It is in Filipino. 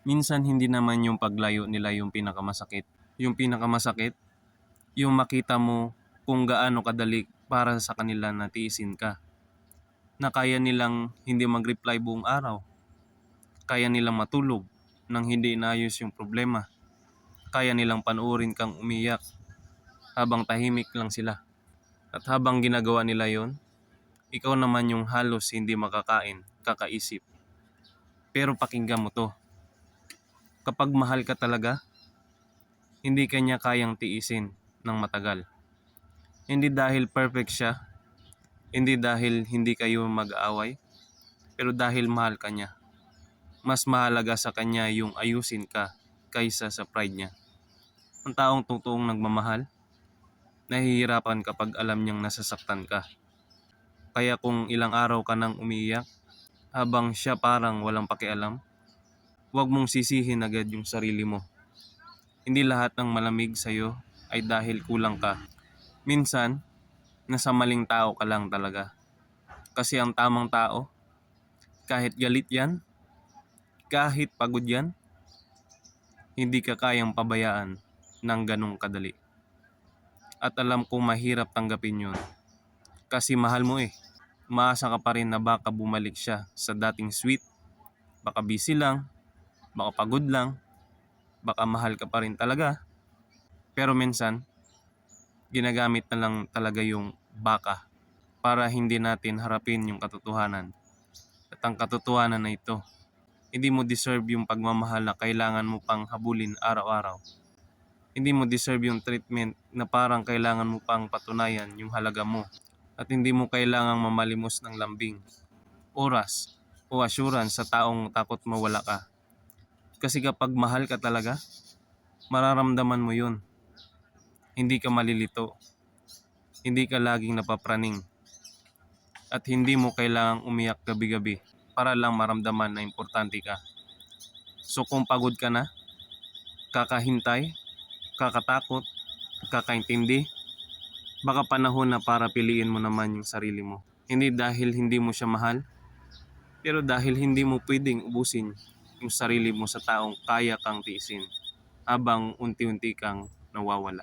Minsan hindi naman yung paglayo nila yung pinakamasakit. Yung pinakamasakit, yung makita mo kung gaano kadali para sa kanila na tiisin ka. Na kaya nilang hindi mag-reply buong araw. Kaya nilang matulog nang hindi inaayos yung problema. Kaya nilang panoorin kang umiyak habang tahimik lang sila. At habang ginagawa nila yon, ikaw naman yung halos hindi makakain, kakaisip. Pero pakinggan mo to. Kapag mahal ka talaga, hindi ka niya kayang tiisin ng matagal. Hindi dahil perfect siya, hindi dahil hindi kayo mag-aaway, pero dahil mahal ka niya. Mas mahalaga sa kanya yung ayusin ka kaysa sa pride niya. Ang taong totoong nagmamahal, nahihirapan kapag alam niyang nasasaktan ka. Kaya kung ilang araw ka nang umiiyak, habang siya parang walang pakialam, huwag mong sisihin agad yung sarili mo. Hindi lahat ng malamig sa'yo ay dahil kulang ka. Minsan, nasa maling tao ka lang talaga. Kasi ang tamang tao, kahit galit yan, kahit pagod yan, hindi ka kayang pabayaan ng ganong kadali. At alam kong mahirap tanggapin yun. Kasi mahal mo eh. Umaasa ka pa rin na baka bumalik siya sa dating sweet. Baka busy lang, baka pagod lang, baka mahal ka pa rin talaga. Pero minsan, ginagamit na lang talaga yung baka para hindi natin harapin yung katotohanan. At ang katotohanan na ito, hindi mo deserve yung pagmamahal na kailangan mo pang habulin araw-araw. Hindi mo deserve yung treatment na parang kailangan mo pang patunayan yung halaga mo. At hindi mo kailangang mamalimos ng lambing, oras, o assurance sa taong takot mawala ka. Kasi kapag mahal ka talaga, mararamdaman mo yun. Hindi ka malilito. Hindi ka laging napapraning. At hindi mo kailangang umiyak gabi-gabi para lang maramdaman na importante ka. So kung pagod ka na, kakahintay, kakatakot, kakaintindi, baka panahon na para piliin mo naman yung sarili mo. Hindi dahil hindi mo siya mahal, pero dahil hindi mo pwedeng ubusin yung sarili mo sa taong kaya kang tiisin habang unti-unti kang nawawala.